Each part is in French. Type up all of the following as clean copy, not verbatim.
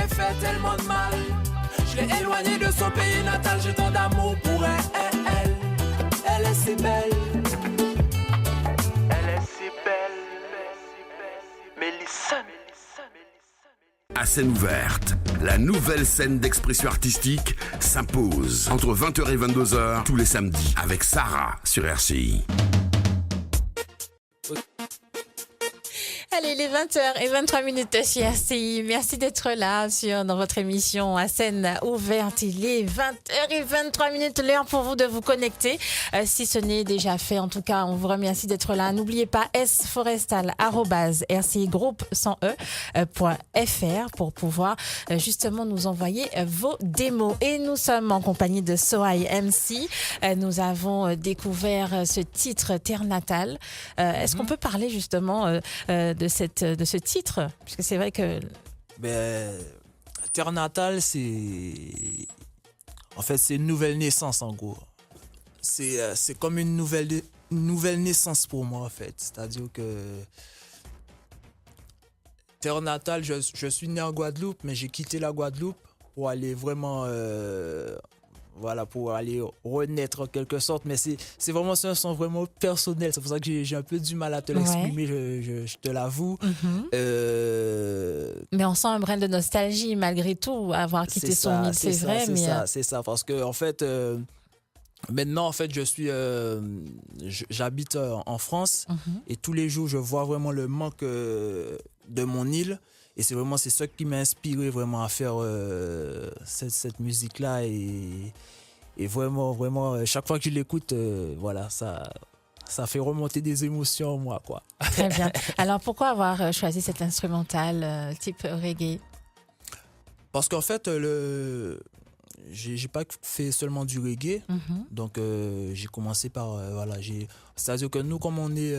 ai fait tellement de mal. Je l'ai éloignée de son pays natal. J'ai tant d'amour pour elle. Elle est si belle. Elle est si belle. Mélissa. À scène ouverte, la nouvelle scène d'expression artistique s'impose entre 20h et 22h tous les samedis avec Sarah sur RCI. Allez, les 20h23 chez RCI. Merci d'être là dans votre émission à scène ouverte. Il est 20h23, l'heure pour vous de vous connecter. Si ce n'est déjà fait, en tout cas, on vous remercie d'être là. N'oubliez pas sforestal@rcigroupe100e.fr pour pouvoir justement nous envoyer vos démos. Et nous sommes en compagnie de Sohaï MC. Nous avons découvert ce titre Terre natale. Est-ce qu'on peut parler justement de ce titre, puisque c'est vrai que Terre natale, c'est une nouvelle naissance en gros. C'est comme une nouvelle naissance pour moi en fait. C'est-à-dire que Terre natale, je suis né en Guadeloupe, mais j'ai quitté la Guadeloupe pour aller vraiment pour aller renaître en quelque sorte, mais c'est vraiment un son vraiment personnel. C'est pour ça que j'ai un peu du mal à te l'exprimer, je te l'avoue. Mais on sent un brin de nostalgie malgré tout, avoir quitté son île, c'est vrai. C'est ça, parce que en fait, maintenant en fait, j'habite en France et tous les jours je vois vraiment le manque de mon île. Et c'est ça qui m'a inspiré vraiment à faire cette musique-là. Et vraiment, chaque fois que je l'écoute, ça fait remonter des émotions en moi, quoi. Très bien. Alors, pourquoi avoir choisi cet instrumental type reggae? Parce qu'en fait, j'ai pas fait seulement du reggae. Donc, j'ai commencé par... C'est-à-dire que nous, comme on est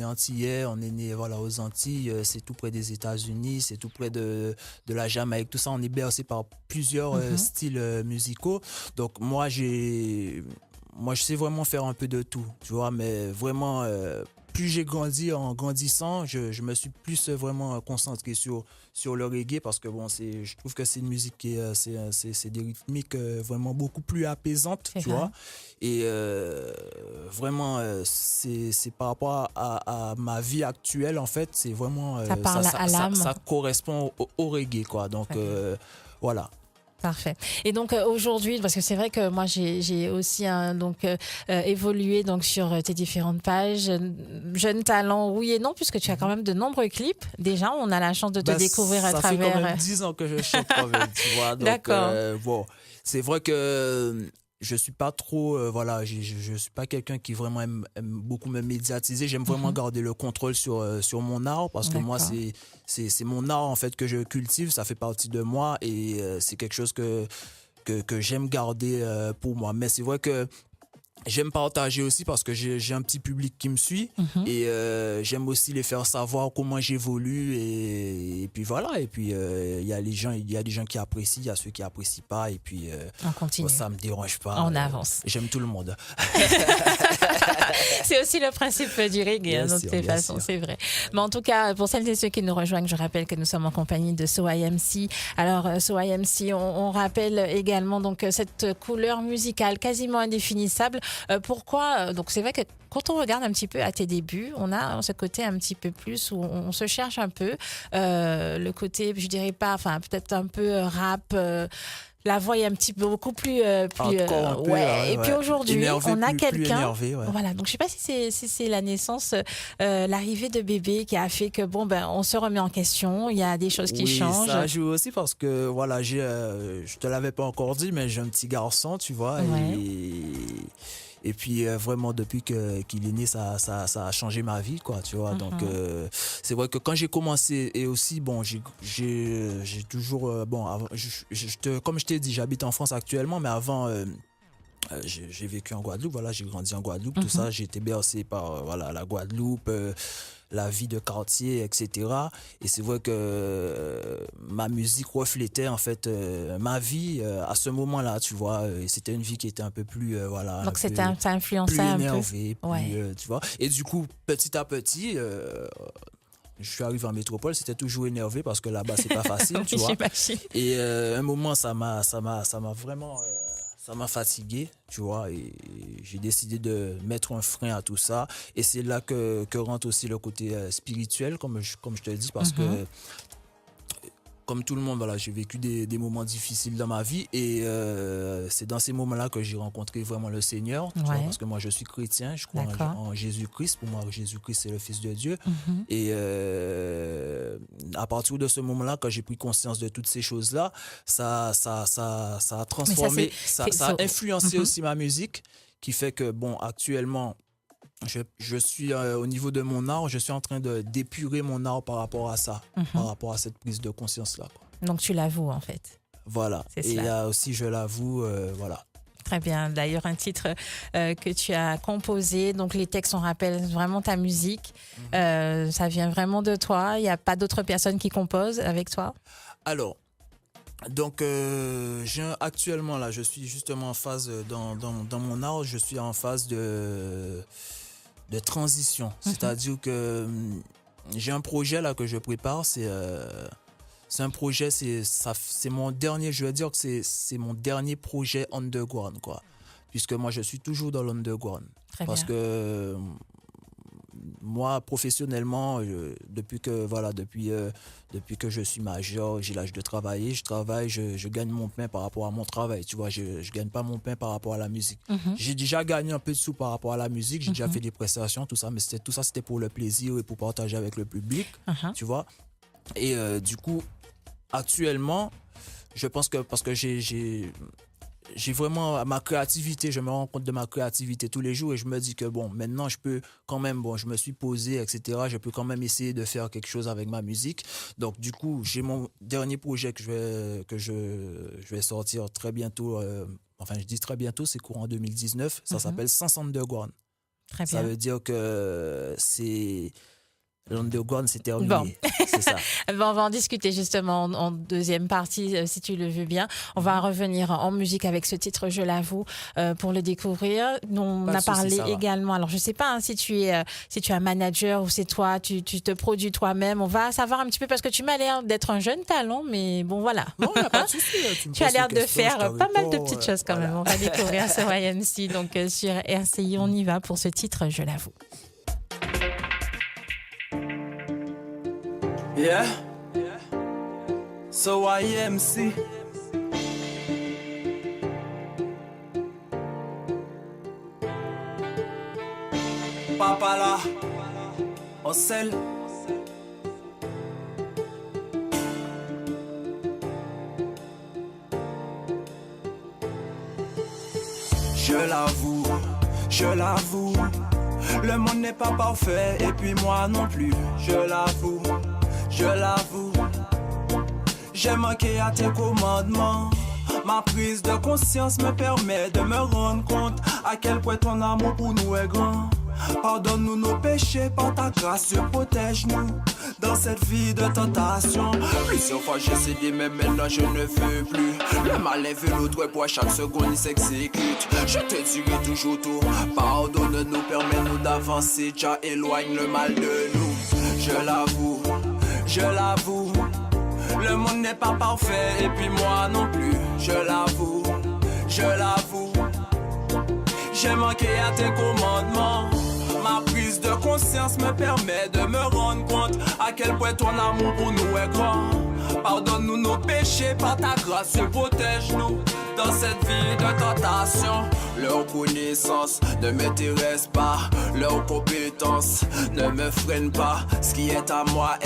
antillais, on est né aux Antilles, c'est tout près des États-Unis, c'est tout près de la Jamaïque, tout ça, on est bercé par plusieurs styles musicaux. Donc moi, je sais vraiment faire un peu de tout, tu vois, mais vraiment... plus j'ai grandi, en grandissant, je me suis plus vraiment concentré sur le reggae parce que je trouve que c'est une musique qui c'est des rythmiques vraiment beaucoup plus apaisantes, tu vois. Et vraiment, c'est par rapport à ma vie actuelle, en fait, c'est vraiment... ça parle à l'âme. Ça correspond au reggae, quoi. Donc, voilà. Parfait. Et donc aujourd'hui, parce que c'est vrai que moi j'ai aussi évolué sur tes différentes pages, Jeune Talent, oui et non, puisque tu as quand même de nombreux clips. Déjà, on a la chance de te découvrir à travers. Ça fait quand même 10 ans que je chante quand même, tu vois. Donc, d'accord. C'est vrai que je suis pas trop, je suis pas quelqu'un qui vraiment aime beaucoup me médiatiser. J'aime vraiment garder le contrôle sur mon art parce que moi c'est mon art en fait que je cultive, ça fait partie de moi et c'est quelque chose que j'aime garder pour moi. Mais c'est vrai que j'aime partager aussi parce que j'ai un petit public qui me suit et j'aime aussi les faire savoir comment j'évolue et puis voilà. Et puis il y a des gens qui apprécient, il y a ceux qui apprécient pas et puis on continue. Ça me dérange pas. On avance. J'aime tout le monde. C'est aussi le principe du reggae, de toute façon, c'est vrai. Mais en tout cas, pour celles et ceux qui nous rejoignent, je rappelle que nous sommes en compagnie de Sohaï MC. Alors, Sohaï MC, on rappelle également donc cette couleur musicale quasiment indéfinissable. Pourquoi? Donc, c'est vrai que quand on regarde un petit peu à tes débuts, on a ce côté un petit peu plus où on se cherche un peu. Le côté, je dirais pas, enfin, peut-être un peu rap. La voix est un petit peu beaucoup plus et puis aujourd'hui énervé, on a quelqu'un énervé, voilà, donc je sais pas si c'est la naissance l'arrivée de bébé qui a fait que on se remet en question, il y a des choses qui changent. Ça joue aussi parce que voilà, je te l'avais pas encore dit mais j'ai un petit garçon, tu vois, et puis vraiment depuis qu'il est né ça a changé ma vie, quoi, tu vois. Donc c'est vrai que quand j'ai commencé et aussi j'ai toujours avant, comme je t'ai dit, j'habite en France actuellement, mais avant j'ai vécu en Guadeloupe, voilà, j'ai grandi en Guadeloupe, tout ça, j'ai été bercé par la Guadeloupe, la vie de quartier, etc. Et c'est vrai que ma musique reflétait en fait ma vie à ce moment-là, tu vois. Et c'était une vie qui était un peu plus, donc ça influençait plus un énervée, peu. tu vois. Et du coup, petit à petit, je suis arrivé en métropole, c'était toujours énervé parce que là-bas, c'est pas facile, oui, tu vois. J'imagine. Et un moment, ça m'a vraiment... ça m'a fatigué, tu vois, et j'ai décidé de mettre un frein à tout ça. Et c'est là que rentre aussi le côté spirituel, comme je te le dis, parce que, comme tout le monde, voilà, j'ai vécu des moments difficiles dans ma vie. Et c'est dans ces moments-là que j'ai rencontré vraiment le Seigneur, tu vois, parce que moi, je suis chrétien, je crois en Jésus-Christ. Pour moi, Jésus-Christ, c'est le Fils de Dieu. Et à partir de ce moment-là, quand j'ai pris conscience de toutes ces choses-là, ça a transformé, ça a influencé aussi ma musique, qui fait que, bon, actuellement, je suis au niveau de mon art, je suis en train d'épurer mon art par rapport à ça, par rapport à cette prise de conscience-là. Donc tu l'avoues en fait. Voilà. Et là aussi, je l'avoue, voilà. Très bien. D'ailleurs, un titre que tu as composé. Donc, les textes, on rappelle vraiment ta musique. Ça vient vraiment de toi. Il n'y a pas d'autres personnes qui composent avec toi? Alors, donc, actuellement, là, je suis justement en phase, dans mon art, je suis en phase de transition. C'est-à-dire que j'ai un projet là que je prépare. C'est un projet, c'est mon dernier, je veux dire que c'est mon dernier projet underground, quoi. Puisque moi, je suis toujours dans l'underground. Parce que moi, professionnellement, depuis que je suis majeur, j'ai l'âge de travailler, je gagne mon pain par rapport à mon travail, tu vois, je gagne pas mon pain par rapport à la musique. J'ai déjà gagné un peu de sous par rapport à la musique, j'ai déjà fait des prestations, tout ça, mais c'était pour le plaisir et pour partager avec le public, tu vois. Et du coup, actuellement, je pense que parce que j'ai vraiment ma créativité, je me rends compte de ma créativité tous les jours et je me dis que bon, maintenant je peux quand même, bon, je me suis posé, etc. Je peux quand même essayer de faire quelque chose avec ma musique. Donc du coup, j'ai mon dernier projet que je vais sortir très bientôt. Enfin, je dis très bientôt, c'est courant 2019. Ça s'appelle Sans Underground. Très bien. Ça veut dire que c'est... L'underground, c'est terminé. Bon. C'est ça. Bon, on va en discuter justement en deuxième partie, si tu le veux bien. On va revenir en musique avec ce titre, je l'avoue, pour le découvrir. On a parlé également. Alors, je ne sais pas si tu es un manager ou c'est toi, tu te produis toi-même. On va savoir un petit peu parce que tu m'as l'air d'être un jeune talent, mais bon, voilà. Non, il n'y a pas de souci. Tu as l'air de faire pas mal de petites choses quand même. On va découvrir ce YMC. Donc, sur RCI, on y va pour ce titre, je l'avoue. Yeah, so YMC. Papa là, on scelle. Je l'avoue, le monde n'est pas parfait et puis moi non plus, je l'avoue. J'ai manqué à tes commandements. Ma prise de conscience me permet de me rendre compte à quel point ton amour pour nous est grand. Pardonne-nous nos péchés, par ta grâce, protège-nous dans cette vie de tentation. Plusieurs fois j'ai cédé, mais maintenant je ne veux plus. Le mal est vu, l'autre pour chaque seconde il s'exécute. Je te dirai toujours tout. Pardonne-nous, permets-nous d'avancer. Déjà éloigne le mal de nous. Je l'avoue, le monde n'est pas parfait et puis moi non plus, je l'avoue. J'ai manqué à tes commandements. Ma prise de conscience me permet de me rendre compte à quel point ton amour pour nous est grand. Pardonne-nous nos péchés, par ta grâce, protège-nous dans cette vie de tentation. Leur connaissance ne m'intéresse pas, leur compétence ne me freine pas. Ce qui est à moi,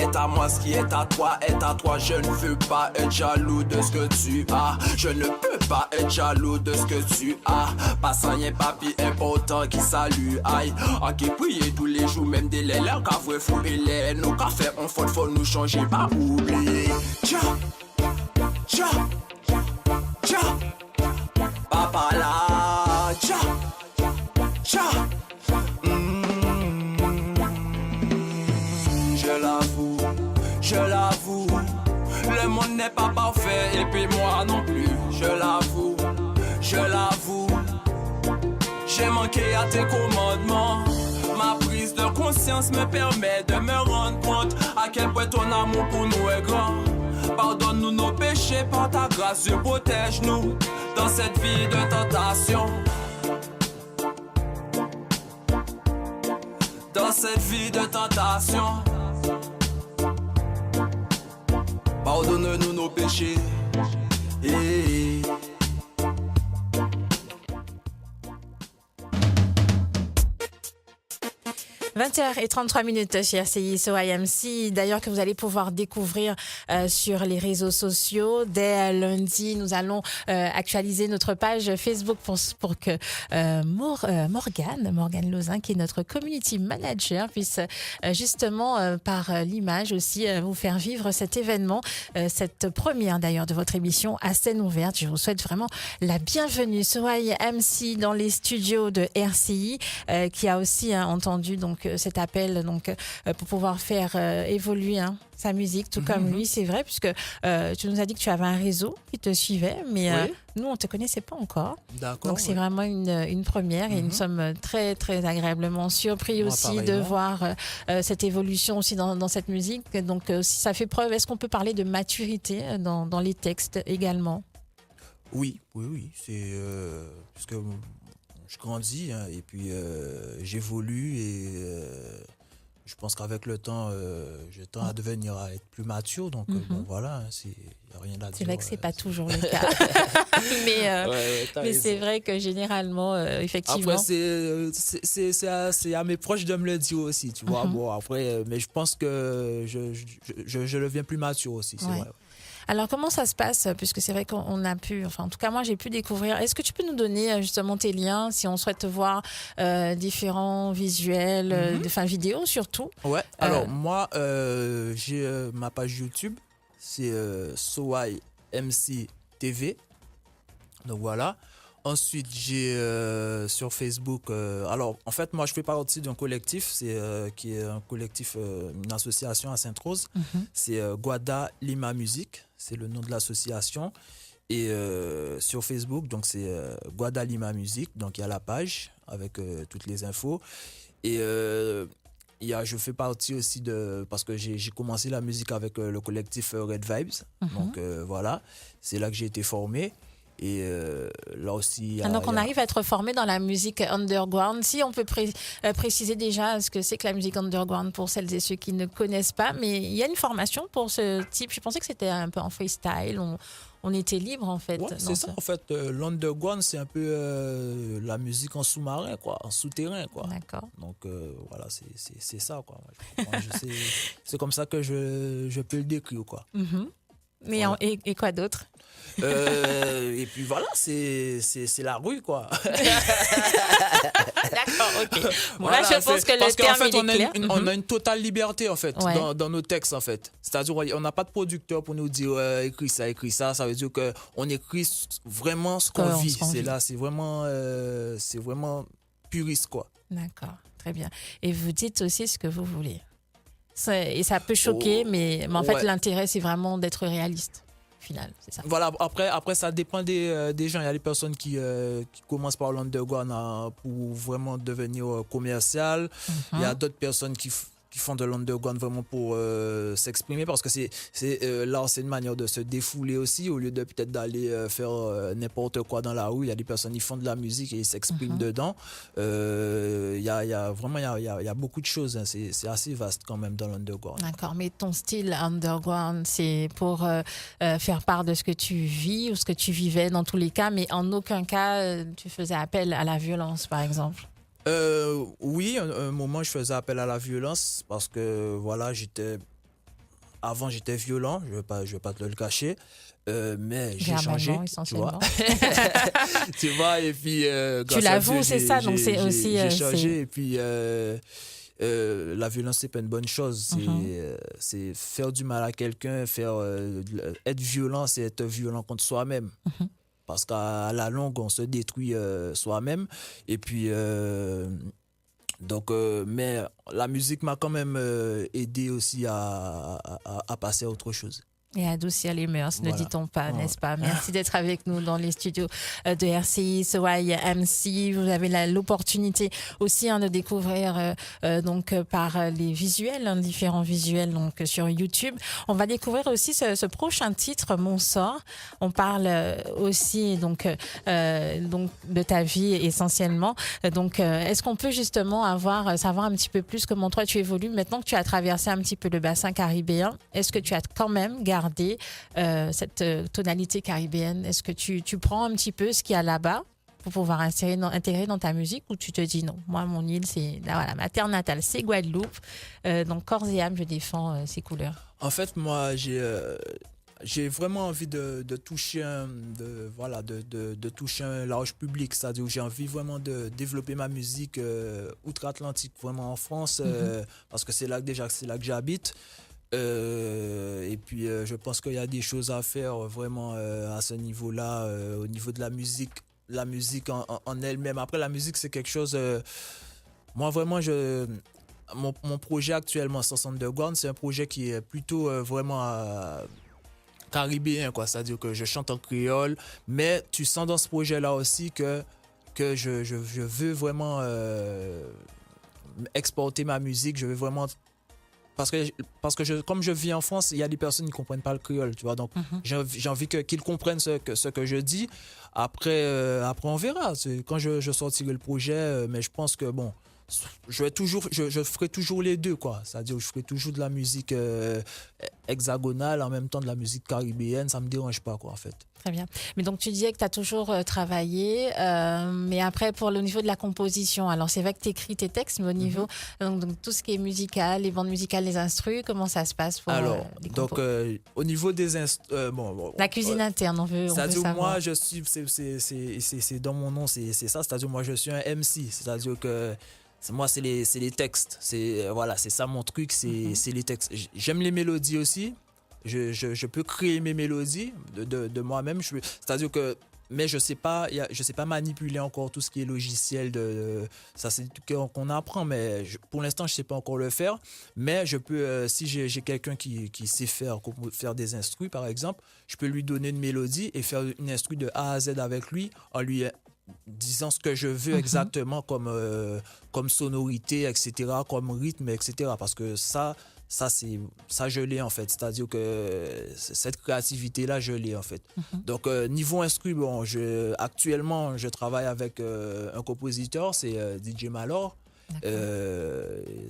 ce qui est à toi, est à toi. Je ne veux pas être jaloux de ce que tu as. Je ne peux pas être jaloux de ce que tu as. Pas sans rien papi important qui salue. Aïe, en qui prier tous les jours, même des lèvres, leur café fou et les nos cafés on faut nous changer, pas oublier. Tcha, papa là, tcha. Je l'avoue, le monde n'est pas parfait et puis moi non plus, je l'avoue. J'ai manqué à tes commandements. Ma prise prise de conscience me permet de me rendre compte à quel point ton amour pour nous est grand. Pardonne-nous nos péchés, par ta grâce, Dieu protège-nous dans cette vie de tentation. Dans cette vie de tentation. Pardonne-nous nos péchés. 20h33 chez RCI SOIMC, d'ailleurs que vous allez pouvoir découvrir sur les réseaux sociaux. Dès lundi, nous allons actualiser notre page Facebook pour que Morgane Lauzin, qui est notre community manager, puisse justement par l'image aussi vous faire vivre cet événement, cette première d'ailleurs de votre émission à scène ouverte. Je vous souhaite vraiment la bienvenue. SOIMC dans les studios de RCI, qui a aussi entendu donc cet appel pour pouvoir faire évoluer sa musique, tout comme lui, c'est vrai, puisque tu nous as dit que tu avais un réseau qui te suivait, mais nous, on ne te connaissait pas encore. D'accord. Donc, c'est vraiment une première et nous sommes très, très agréablement surpris aussi de voir cette évolution aussi dans cette musique. Donc, si ça fait preuve, est-ce qu'on peut parler de maturité dans les textes également? Oui. C'est parce que je grandis et puis j'évolue et je pense qu'avec le temps, je tends à devenir à être plus mature. Donc bon, voilà, il n'y a rien à dire. C'est vrai que c'est pas toujours le cas, mais c'est vrai que généralement, effectivement. Après, c'est à mes proches de me le dire aussi, tu vois. Bon, après, mais je pense que je deviens plus mature aussi, c'est vrai. Alors, comment ça se passe? Puisque c'est vrai qu'on a pu, enfin, en tout cas, moi, j'ai pu découvrir. Est-ce que tu peux nous donner justement tes liens si on souhaite voir différents visuels, vidéos surtout? Ouais, alors moi, j'ai ma page YouTube, c'est SOIMC TV. Donc voilà. Ensuite, j'ai sur Facebook. Alors, en fait, moi, je fais partie d'un collectif, qui est un collectif, une association à Sainte-Rose. C'est Guada Lima Musique, c'est le nom de l'association. Et sur Facebook, donc c'est Guada Lima Musique. Donc il y a la page avec toutes les infos. Et je fais partie aussi parce que j'ai commencé la musique avec le collectif Red Vibes. Donc voilà, c'est là que j'ai été formé. Et là aussi. Donc on arrive à être formé dans la musique underground. Si on peut préciser déjà ce que c'est que la musique underground pour celles et ceux qui ne connaissent pas, mais il y a une formation pour ce type. Je pensais que c'était un peu en freestyle. On était libre en fait. Ouais, c'est ça en fait. L'underground, c'est un peu la musique en sous-marin, quoi, en souterrain, quoi. D'accord. Donc voilà, c'est ça, quoi. C'est comme ça que je peux le décrire, quoi. Mais voilà. Et quoi d'autre? Et puis voilà, c'est la rue, quoi. D'accord, ok. Bon, voilà, là, je pense que le terme est clair. On a une totale liberté, en fait, dans nos textes, en fait. C'est-à-dire, on n'a pas de producteur pour nous dire écris ça. Ça veut dire qu'on écrit vraiment ce qu'on vit. C'est vraiment puriste, quoi. D'accord, très bien. Et vous dites aussi ce que vous voulez. Et ça peut choquer, mais en fait, l'intérêt, c'est vraiment d'être réaliste. Final, c'est ça. Voilà, après ça dépend des gens. Il y a des personnes qui commencent par l'underground pour vraiment devenir commercial. Il y a d'autres personnes qui font de l'underground vraiment pour s'exprimer, parce que l'art, c'est une manière de se défouler aussi, au lieu de peut-être d'aller faire n'importe quoi dans la rue. Il y a des personnes qui font de la musique et ils s'expriment dedans. Il y a beaucoup de choses, hein. C'est assez vaste quand même dans l'underground. D'accord, mais ton style underground, c'est pour faire part de ce que tu vis ou ce que tu vivais dans tous les cas, mais en aucun cas tu faisais appel à la violence, par exemple? Oui, un moment je faisais appel à la violence parce que voilà, avant j'étais violent, je vais pas te le cacher, mais j'ai changé, tu vois. Tu vois, et puis tu l'avoues, c'est ça, donc c'est aussi j'ai changé et puis la violence, c'est pas une bonne chose. C'est faire du mal à quelqu'un, être violent, c'est être violent contre soi-même. Parce qu'à la longue, on se détruit soi-même. Et puis, mais la musique m'a quand même aidé aussi à passer à autre chose. Et adoucir les mœurs, ne dit-on pas, n'est-ce pas? Merci d'être avec nous dans les studios de RCI, SOAI-MC. Vous avez l'opportunité aussi de découvrir donc par les visuels, différents visuels donc sur YouTube. On va découvrir aussi ce prochain titre, Mon sort. On parle aussi donc de ta vie essentiellement. Donc, est-ce qu'on peut justement savoir un petit peu plus comment toi tu évolues maintenant que tu as traversé un petit peu le bassin caribéen? Est-ce que tu as quand même gardé cette tonalité caribéenne? Est-ce que tu prends un petit peu ce qu'il y a là-bas pour pouvoir intégrer dans ta musique, ou tu te dis non, moi mon île c'est ma terre natale, c'est Guadeloupe, donc corps et âme je défends ces couleurs? En fait, moi j'ai vraiment envie de toucher de toucher un large public, c'est-à-dire que j'ai envie vraiment de développer ma musique outre-Atlantique, vraiment en France, parce que c'est là que j'habite. Et puis je pense qu'il y a des choses à faire vraiment à ce niveau-là, au niveau de la musique en elle-même. Après, la musique c'est quelque chose, moi vraiment mon projet actuellement Sauce Underground, c'est un projet qui est plutôt vraiment caribéen, quoi. C'est-à-dire que je chante en créole, mais tu sens dans ce projet-là aussi que je veux vraiment exporter ma musique. Je veux vraiment, parce que comme je vis en France, il y a des personnes qui ne comprennent pas le créole, tu vois. Donc, j'ai envie qu'ils comprennent ce que je dis. Après on verra. Quand je sortirai le projet, mais je pense que, bon, je ferai toujours les deux, quoi. C'est-à-dire que je ferai toujours de la musique hexagonale, en même temps de la musique caribéenne. Ça ne me dérange pas, quoi, en fait. Très bien. Mais donc, tu disais que tu as toujours travaillé, mais après, pour le niveau de la composition, alors c'est vrai que tu écris tes textes, mais au niveau, donc, tout ce qui est musical, les bandes musicales, les instrus, comment ça se passe pour les compos? Au niveau des la cuisine interne, on veut savoir. Moi, je suis, c'est dans mon nom, c'est ça, c'est-à-dire moi, je suis un MC, c'est-à-dire que moi, c'est les textes, c'est ça mon truc, c'est les textes. J'aime les mélodies aussi. Je peux créer mes mélodies de moi-même. C'est-à-dire que, mais je sais pas manipuler encore tout ce qui est logiciel ça c'est tout qu'on apprend, mais pour l'instant je sais pas encore le faire. Mais je peux, si j'ai quelqu'un qui sait faire des instrus par exemple, je peux lui donner une mélodie et faire une instru de A à Z avec lui en lui disant ce que je veux exactement comme sonorité, etc., comme rythme, etc. Parce que ça je l'ai en fait, c'est-à-dire que cette créativité là je l'ai en fait. Donc niveau instru, actuellement je travaille avec un compositeur, c'est DJ Malor.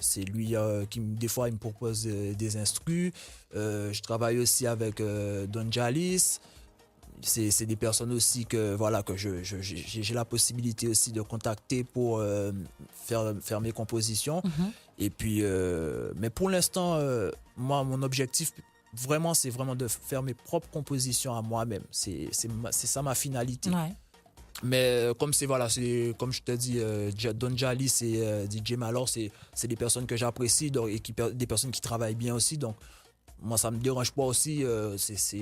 C'est lui qui des fois il me propose des instrus. Je travaille aussi avec Don Jalis. C'est des personnes aussi que j'ai la possibilité aussi de contacter pour faire mes compositions. Et puis mais pour l'instant moi mon objectif vraiment c'est vraiment de faire mes propres compositions à moi-même, c'est ça ma finalité. Mais comme c'est comme je te dis, Don Jalis et DJ Malor, c'est des personnes que j'apprécie et des personnes qui travaillent bien aussi, donc moi ça me dérange pas aussi.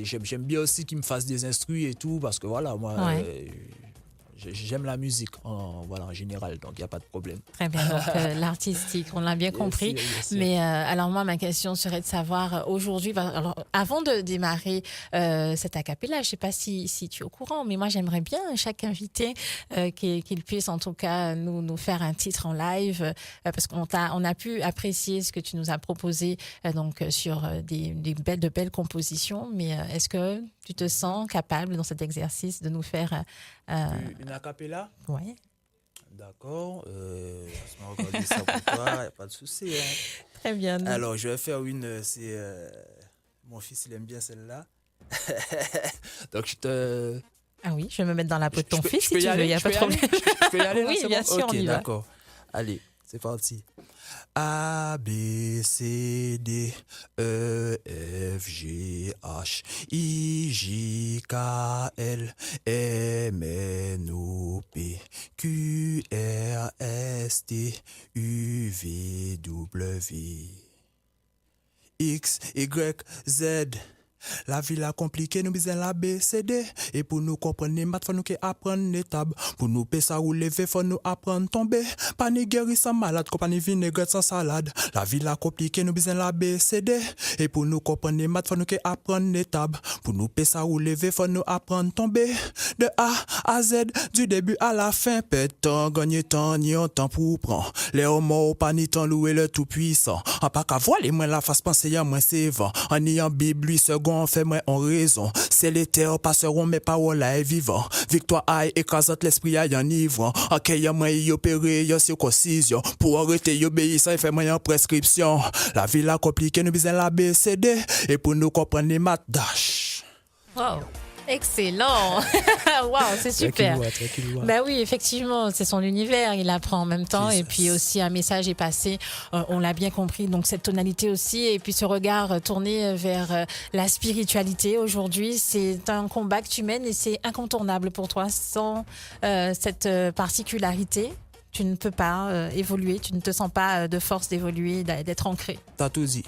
J'aime bien aussi qu'ils me fassent des instrus et tout, parce que moi j'aime la musique en général, donc il n'y a pas de problème. Très bien, donc l'artistique, on l'a bien compris. Yes. Mais alors moi, ma question serait de savoir aujourd'hui, avant de démarrer cet acapella, je ne sais pas si tu es au courant, mais moi j'aimerais bien chaque invité qu'il puisse en tout cas nous faire un titre en live, parce qu'on a pu apprécier ce que tu nous as proposé donc sur de belles compositions, mais est-ce que tu te sens capable dans cet exercice de nous faire une acapella? Oui. D'accord. Je vais regarder ça pour toi, il n'y a pas de souci. Très bien. Alors, je vais faire une. Mon fils, il aime bien celle-là. Donc, je te. Ah oui, je vais me mettre dans la peau de ton fils si tu veux, il n'y a pas de problème. Je peux y aller? Oui, bien sûr, on y va. D'accord. Allez, c'est parti. A, B, C, D, E, F, G, H, I, J, K, L, M, N, O, P, Q, R, S, T, U, V, W, X, Y, Z, La vie la compliquée, nous besoin la BCD. Et pour nous comprendre les maths, faut nous apprendre les tables. Pour nous payer ça ou lever, faut nous apprendre tomber. Pas ni guérir sans malade, compagnie vinaigrette sans salade. La vie la compliquée, nous besoin la BCD. Et pour nous comprendre les maths, faut nous apprendre les tables. Pour nous payer ça ou lever, faut nous apprendre tomber. De A à Z, du début à la fin. Pétant, gagner temps, ni un temps pour prendre. Les homos, pas ni temps louer le tout puissant. En pas qu'à voir les moins la face penser, y'a moins c'est vent. En ayant Bible, lui, second, fait moins en raison. C'est les terres passeront, mes paroles là est vivant. Victoire aille, écrasante l'esprit aille en ivre. Ok, y'a moins y opérer, y'a circoncision. Pour arrêter y obéir, ça y fait moins en prescription. La vie la compliquée, nous besoin la BCD. Et pour nous comprendre les maths, dash. Wow. Excellent. Waouh, c'est super. Bah oui, effectivement, c'est son univers, il apprend en même temps. Jesus. Et puis aussi un message est passé, on l'a bien compris, donc cette tonalité aussi, et puis ce regard tourné vers la spiritualité aujourd'hui, c'est un combat que tu mènes et c'est incontournable pour toi. Sans cette particularité, tu ne peux pas évoluer, tu ne te sens pas de force d'évoluer, d'être ancré. T'as tout dit.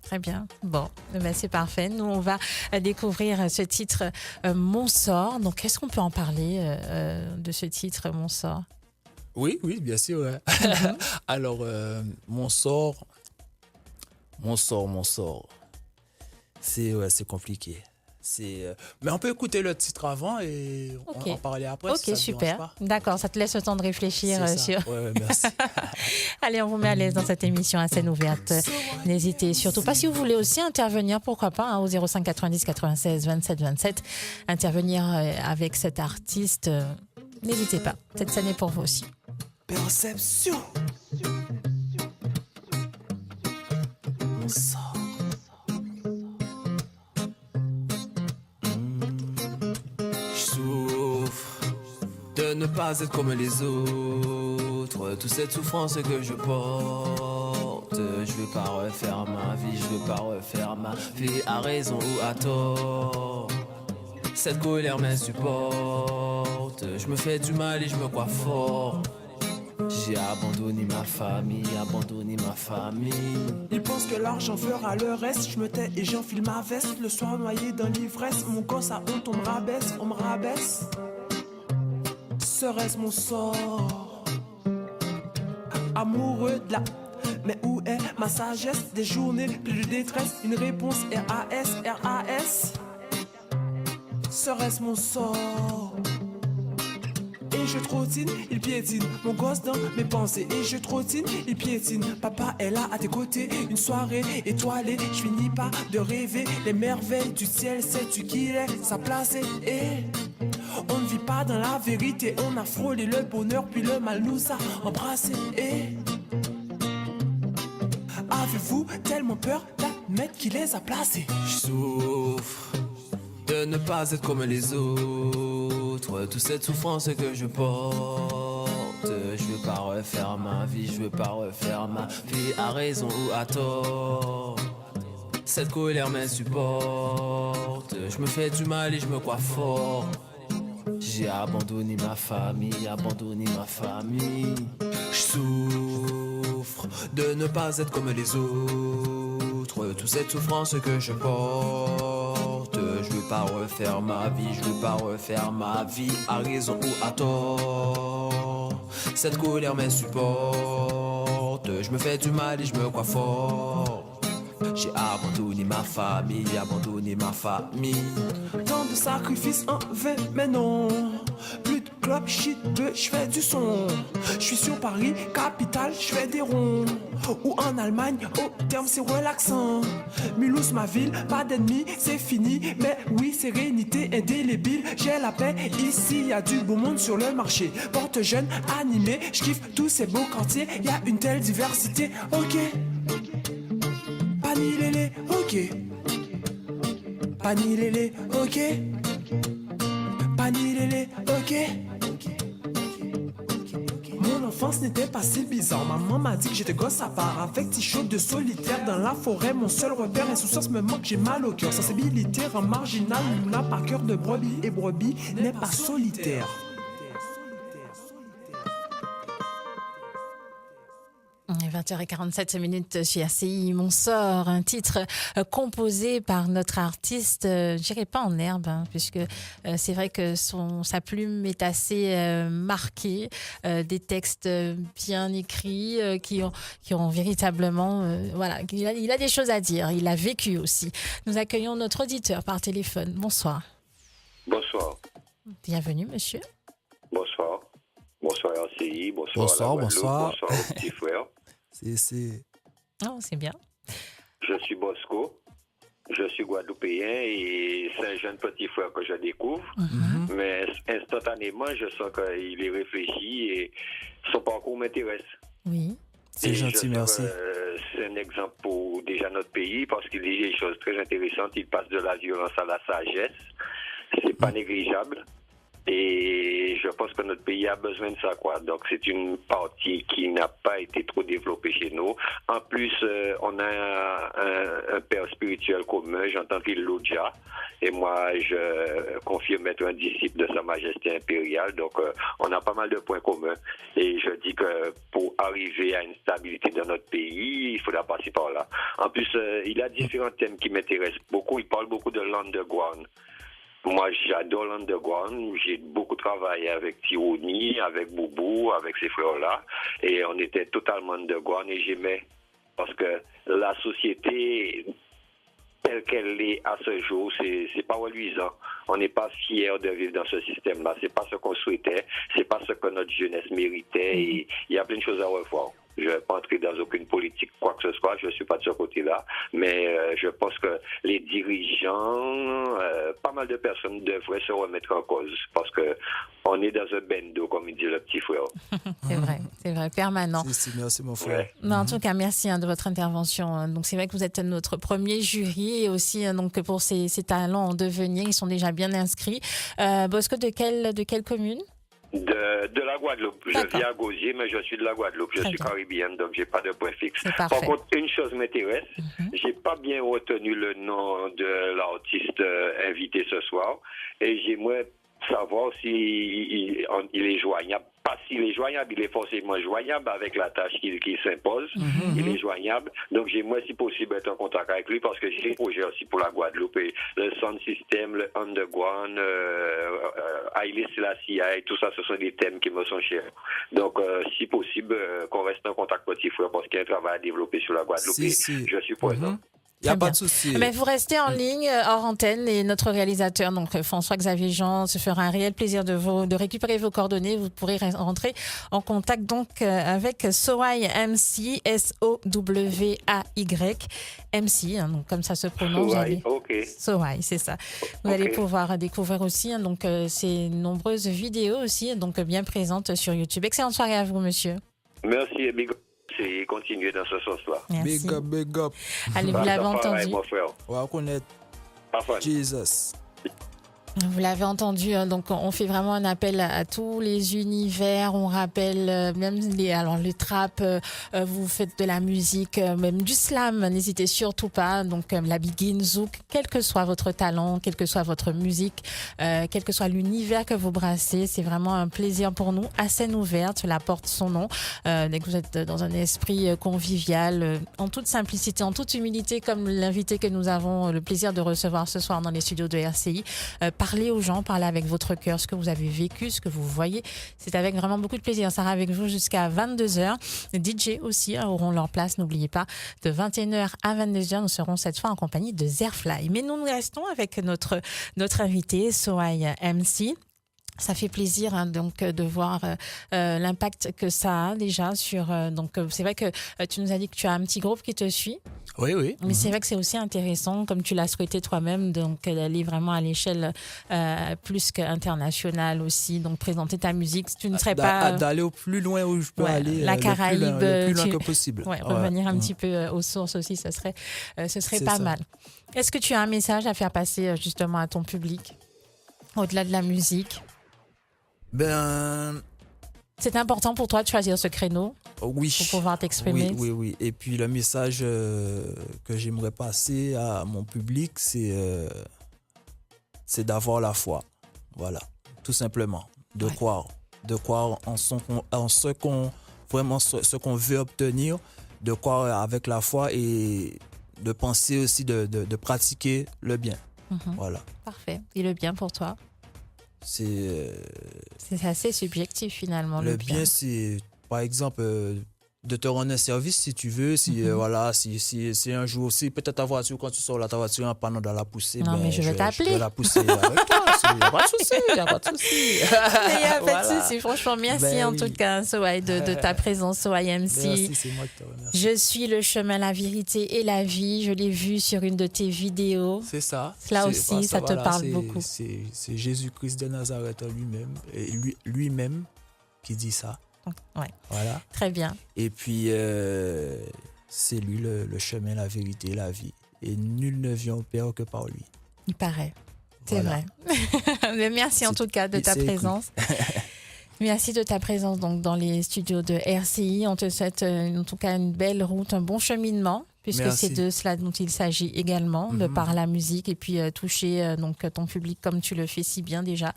Très bien. Bon, ben c'est parfait. Nous, on va découvrir ce titre Mon sort. Donc, est-ce qu'on peut en parler de ce titre Mon sort? Oui, bien sûr. Ouais. Mm-hmm. Alors, Mon sort, c'est compliqué. Mais on peut écouter le titre avant et on en parler après. Ok, si ça super. D'accord, ça te laisse le temps de réfléchir. Ouais, merci. Allez, on vous met à l'aise dans cette émission à scène ouverte. N'hésitez surtout pas si vous voulez aussi intervenir, pourquoi pas, au 05 90 96 27 27. Intervenir avec cet artiste, n'hésitez pas. Cette scène est pour vous aussi. Perception. Mon sort. De ne pas être comme les autres, toute cette souffrance que je porte, je veux pas refaire ma vie, je veux pas refaire ma vie à raison ou à tort. Cette colère m'insupporte, je me fais du mal et je me crois fort. J'ai abandonné ma famille. Ils pensent que l'argent fera le reste. Je me tais et j'enfile ma veste. Le soir noyé dans l'ivresse, mon gosse a honte, on me rabaisse. Serait-ce mon sort? Amoureux de la... Mais où est ma sagesse? Des journées plus de détresse, une réponse RAS. Serait-ce mon sort? Et je trottine, il piétine mon gosse dans mes pensées. Et je trottine, il piétine. Papa est là à tes côtés, une soirée étoilée. Je finis pas de rêver les merveilles du ciel. Sais-tu qu'il est sa place et on ne vit pas dans la vérité. On a frôlé le bonheur puis le mal nous a embrassés. Et avez-vous tellement peur d'admettre qu'il les a placés? Je souffre de ne pas être comme les autres, toute cette souffrance que je porte. Je veux pas refaire ma vie, je veux pas refaire ma vie à raison ou à tort. Cette colère m'insupporte, je me fais du mal et je me crois fort. J'ai abandonné ma famille. Je souffre de ne pas être comme les autres, toute cette souffrance que je porte. Je veux pas refaire ma vie, je veux pas refaire ma vie à raison ou à tort. Cette colère m'insupporte, je me fais du mal et je me crois fort. J'ai abandonné ma famille. Tant de sacrifices en vain, mais non. Plus de club, shit, je fais du son. Je suis sur Paris, capitale, je fais des ronds. Ou en Allemagne, au terme c'est relaxant. Mulhouse, ma ville, pas d'ennemis, c'est fini. Mais oui, sérénité indélébile. J'ai la paix, ici y a du beau monde sur le marché. Porte jeune, animé, je kiffe tous ces beaux quartiers. Y a une telle diversité, ok. Panilélé, ok. Panilélé, ok. Panilélé, ok. Mon enfance n'était pas si bizarre. Maman m'a dit que j'étais gosse à part. Avec t-shirt de solitaire dans la forêt. Mon seul repère, insouciance me manque, j'ai mal au cœur. Sensibilité rend marginal. Luna par cœur de brebis. Et brebis n'est pas solitaire. 20h47 sur RCI, Mon sort, un titre composé par notre artiste, je dirais pas en herbe, puisque c'est vrai que sa plume est assez marquée, des textes bien écrits qui ont véritablement, voilà, il a des choses à dire, il a vécu aussi. Nous accueillons notre auditeur par téléphone. Bonsoir. Bonsoir. Bienvenue, monsieur. Bonsoir. Bonsoir RCI, bonsoir Bonsoir, à la bonsoir. Bonsoir au petit frère. C'est bien. Je suis Bosco, je suis guadeloupéen et c'est un jeune petit frère que je découvre. Mais instantanément, je sens qu'il est réfléchi et son parcours m'intéresse. Oui. C'est gentil, merci. C'est un exemple pour déjà notre pays parce qu'il dit des choses très intéressantes. Il passe de la violence à la sagesse. C'est pas négligeable. Et je pense que notre pays a besoin de ça, quoi. Donc c'est une partie qui n'a pas été trop développée chez nous. En plus, on a un père spirituel commun, j'entends qu'il Lodja. Et moi, je confirme être un disciple de Sa Majesté impériale. Donc on a pas mal de points communs. Et je dis que pour arriver à une stabilité dans notre pays, il faudra passer par là. En plus, il a différents thèmes qui m'intéressent beaucoup. Il parle beaucoup de l'underground. Moi, j'adore l'underground. J'ai beaucoup travaillé avec Tironi, avec Boubou, avec ces frères-là. Et on était totalement underground et j'aimais. Parce que la société, telle qu'elle est à ce jour, c'est pas reluisant. On n'est pas fiers de vivre dans ce système-là. C'est pas ce qu'on souhaitait. C'est pas ce que notre jeunesse méritait. Et il y a plein de choses à revoir. Je ne vais pas entrer dans aucune politique, quoi que ce soit, je ne suis pas de ce côté-là, mais je pense que les dirigeants, pas mal de personnes devraient se remettre en cause, parce qu'on est dans un bendo, comme il dit le petit frère. c'est vrai, permanent. Merci mon frère. Ouais. Non, en tout cas, merci de votre intervention. Donc c'est vrai que vous êtes notre premier jury et aussi donc pour ces talents en devenir, ils sont déjà bien inscrits. Bosco, de quelle commune ? De la Guadeloupe. D'accord. Je vis à Gosier, mais je suis de la Guadeloupe. Je suis caribéenne, donc j'ai pas de point fixe. Par contre, une chose m'intéresse. J'ai pas bien retenu le nom de l'artiste invité ce soir. Et j'aimerais savoir si il est joignable. Pas s'il est joignable, il est forcément joignable avec la tâche qui s'impose. Il est joignable. Donc j'aimerais, si possible, être en contact avec lui parce que j'ai des projets aussi pour la Guadeloupe. Et le sound system, le underground, Haile Selassie, tout ça, ce sont des thèmes qui me sont chers. Donc, si possible, qu'on reste en contact, petit frère, parce qu'il y a un travail à développer sur la Guadeloupe. Je suis présent. Il n'y a pas de souci. Mais vous restez en ligne, hors antenne, et notre réalisateur, donc François-Xavier Jean, se fera un réel plaisir de récupérer vos coordonnées. Vous pourrez rentrer en contact donc avec Soway MC, S-O-W-A-Y MC, donc comme ça se prononce. Soway, c'est ça. Vous allez pouvoir découvrir aussi donc ces nombreuses vidéos aussi, donc bien présentes sur YouTube. Excellente soirée à vous, monsieur. Merci et big up. Et continuer dans ce sens-là. Merci. Big up. Allez, vous l'avez entendu. On va connaître Jesus. Vous l'avez entendu, donc on fait vraiment un appel à tous les univers. On rappelle même les trap, vous faites de la musique, même du slam, n'hésitez surtout pas. Donc la biguine, zouk, quel que soit votre talent, quelle que soit votre musique, quel que soit l'univers que vous brassez, c'est vraiment un plaisir pour nous. À scène ouverte, cela porte son nom. Dès que vous êtes dans un esprit convivial, en toute simplicité, en toute humilité, comme l'invité que nous avons le plaisir de recevoir ce soir dans les studios de RCI. Parlez aux gens, parlez avec votre cœur, ce que vous avez vécu, ce que vous voyez. C'est avec vraiment beaucoup de plaisir. Sarah avec vous jusqu'à 22h. Les DJ aussi auront leur place, n'oubliez pas. De 21h à 22h, nous serons cette fois en compagnie de Zerfly. Mais nous restons avec notre invité, Soway MC. Ça fait plaisir donc de voir l'impact que ça a déjà sur donc c'est vrai que tu nous as dit que tu as un petit groupe qui te suit. Oui. Mais c'est vrai que c'est aussi intéressant, comme tu l'as souhaité toi-même, donc d'aller vraiment à l'échelle plus qu'internationale aussi, donc présenter ta musique. Tu ne serais pas d'aller au plus loin où je peux aller. La Caraïbe, le plus loin que possible. Revenir un petit peu aux sources aussi, ce serait pas mal. Est-ce que tu as un message à faire passer justement à ton public, au-delà de la musique? C'est important pour toi de choisir ce créneau pour pouvoir t'exprimer. Oui. Et puis le message que j'aimerais passer à mon public, c'est d'avoir la foi. Voilà, tout simplement. De croire en ce qu'on vraiment ce qu'on veut obtenir, de quoi avec la foi et de penser aussi de pratiquer le bien. Voilà. Parfait. Et le bien pour toi? C'est assez subjectif finalement. Le bien, c'est par exemple de te rendre un service si tu veux, si voilà, si un jour aussi peut-être ta voiture, quand tu sors là, ta voiture en panne dans la poussée, non, mais je vais t'appeler. Je vais la pousser avec toi. Il n'y a pas de souci, il n'y a pas de souci. Il n'y a pas de souci. Franchement, merci en tout cas, Sohaï, de ta présence, Sohaï MC. Merci, c'est moi qui te remercie. Je suis le chemin, la vérité et la vie. Je l'ai vu sur une de tes vidéos. C'est ça. Là aussi, ça te parle beaucoup. C'est Jésus-Christ de Nazareth lui-même, et lui-même qui dit ça. Ouais. Voilà. Très bien. Et puis, c'est lui le chemin, la vérité, la vie. Et nul ne vient au Père que par lui. Il paraît. C'est vrai. Mais merci en tout cas de ta présence. Merci de ta présence donc, dans les studios de RCI. On te souhaite en tout cas une belle route, un bon cheminement, puisque c'est de cela dont il s'agit également, de par la musique et puis toucher donc, ton public comme tu le fais si bien déjà.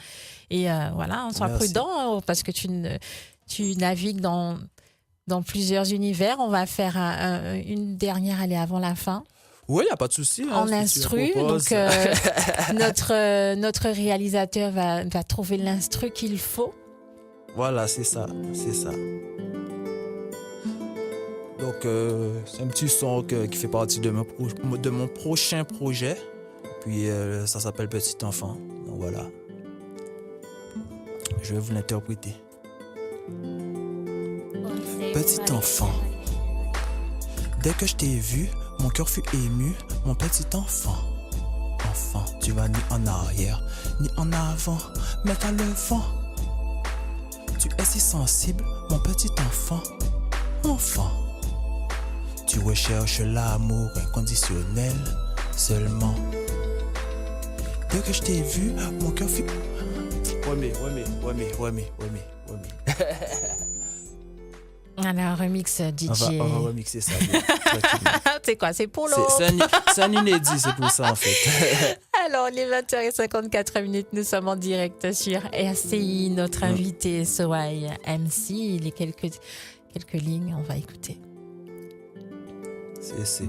Et voilà, sois prudent parce que tu navigues dans plusieurs univers. On va faire une dernière, allez, avant la fin. Oui, il n'y a pas de souci. En instru. Donc, notre réalisateur va trouver l'instru qu'il faut. Voilà, c'est ça. Donc, c'est un petit son qui fait partie de mon prochain projet. Puis, ça s'appelle Petit Enfant. Donc, voilà. Je vais vous l'interpréter. Petit enfant, dès que je t'ai vu, mon cœur fut ému, mon petit enfant. Enfant, tu vas ni en arrière, ni en avant, mais t'as le vent. Tu es si sensible, mon petit enfant. Enfant, tu recherches l'amour inconditionnel seulement. Dès que je t'ai vu, mon cœur fut... Ouais, mais. Alors, remix DJ. On va remixer ça. C'est quoi? C'est pour c'est un inédit, c'est pour ça en fait. Alors, il est 20h54, nous sommes en direct sur RCI. Notre invité, Sohaï MC. Il y a quelques lignes, on va écouter. C'est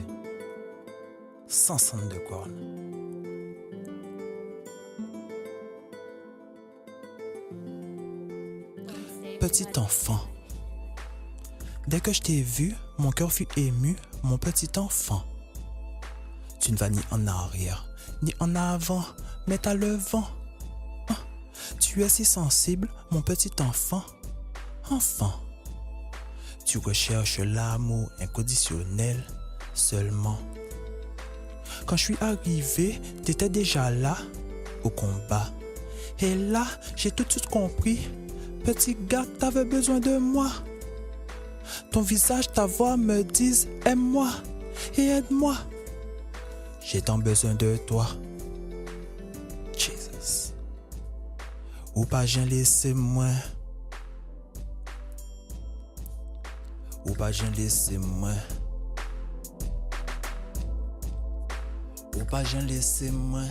162 cornes. Petit enfant, dès que je t'ai vu, mon cœur fut ému, mon petit enfant. Tu ne vas ni en arrière, ni en avant, mais t'as le vent. Tu es si sensible, mon petit enfant. Enfant, tu recherches l'amour inconditionnel seulement. Quand je suis arrivé, t'étais déjà là, au combat. Et là, j'ai tout de suite compris. Petit gars, t'avais besoin de moi. Ton visage, ta voix me disent aime-moi et aide-moi. J'ai tant besoin de toi. Jesus. Ou pas j'en laisse-moi. Ou pas j'en laisse-moi. Ou pas j'en laisse-moi.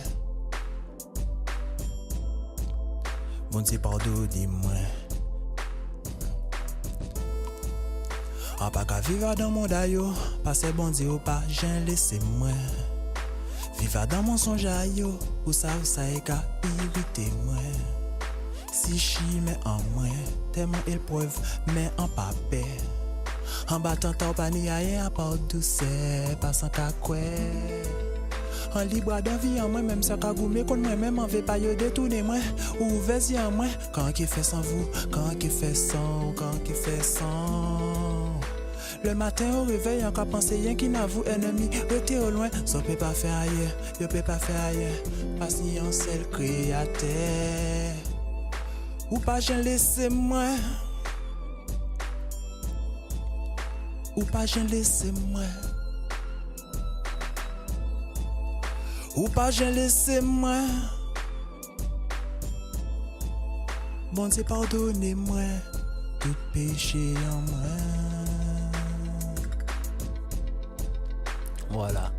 Bon Dieu, pardonnez-moi. En pas qu'à vivre dans mon daïo, passer bon Dieu ou pas, j'en laissez-moi. Vivre dans mon songe aïo, ou ça est qu'à irriter moi. Si j'y mets en moi, tellement épreuve, mais en pas paix. En battant ta pas ni rien à part douceur, passant qu'à quoi. En libre d'envie en moi, même ça qu'a goumé, qu'on moi-même en veut pas y détourner moi. Ou vas-y en moi, quand qui fait sans vous, quand qui fait sans. Le matin au réveil, encore penser rien qui n'a vous ennemi, restez au loin, ça peut pas faire ailleurs, yo peut pas faire ailleurs, parce qu'il y a un seul créateur. Ou pas j'en laisse-moi. Ou pas j'en laisse-moi. Ou pas j'en laisse-moi. Bon Dieu, pardonnez-moi tout péché en moi. Voilà.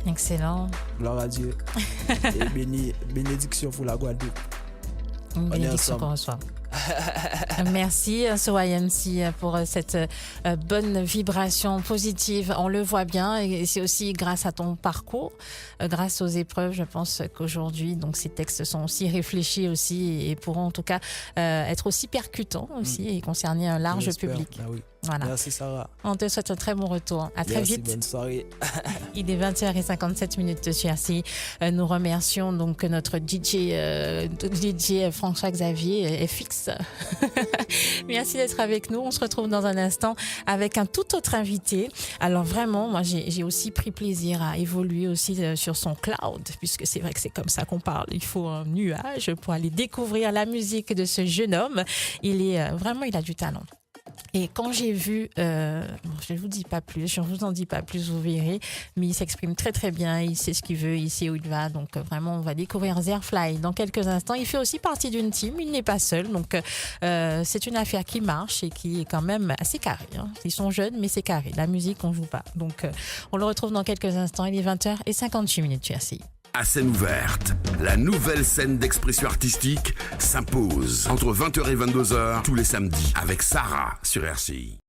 Excellent. Gloire à Dieu. Et bénédiction pour la Guadeloupe. Une bénédiction qu'on reçoit. Merci SoYMC pour cette bonne vibration positive. On le voit bien et c'est aussi grâce à ton parcours, grâce aux épreuves, je pense qu'aujourd'hui, donc ces textes sont aussi réfléchis aussi et pourront en tout cas être aussi percutants aussi et concerner un large public. Ah oui. Voilà. Merci Sarah. On te souhaite un très bon retour. À très vite. Bonne soirée. Il est 20h57 sur RCI. Nous remercions donc notre DJ François-Xavier FX. Merci d'être avec nous. On se retrouve dans un instant avec un tout autre invité. Alors vraiment, moi j'ai aussi pris plaisir à évoluer aussi sur son cloud, puisque c'est vrai que c'est comme ça qu'on parle. Il faut un nuage pour aller découvrir la musique de ce jeune homme. Il a du talent. Et quand j'ai vu, je ne vous dis pas plus, je ne vous en dis pas plus, vous verrez, mais il s'exprime très très bien, il sait ce qu'il veut, il sait où il va, donc vraiment on va découvrir Zerfly dans quelques instants. Il fait aussi partie d'une team, il n'est pas seul, donc c'est une affaire qui marche et qui est quand même assez carrée. Hein. Ils sont jeunes, mais c'est carré, la musique on ne joue pas. Donc on le retrouve dans quelques instants, il est 20h58 sur RCI. À scène ouverte, la nouvelle scène d'expression artistique s'impose entre 20h et 22h tous les samedis avec Sarah sur RCI.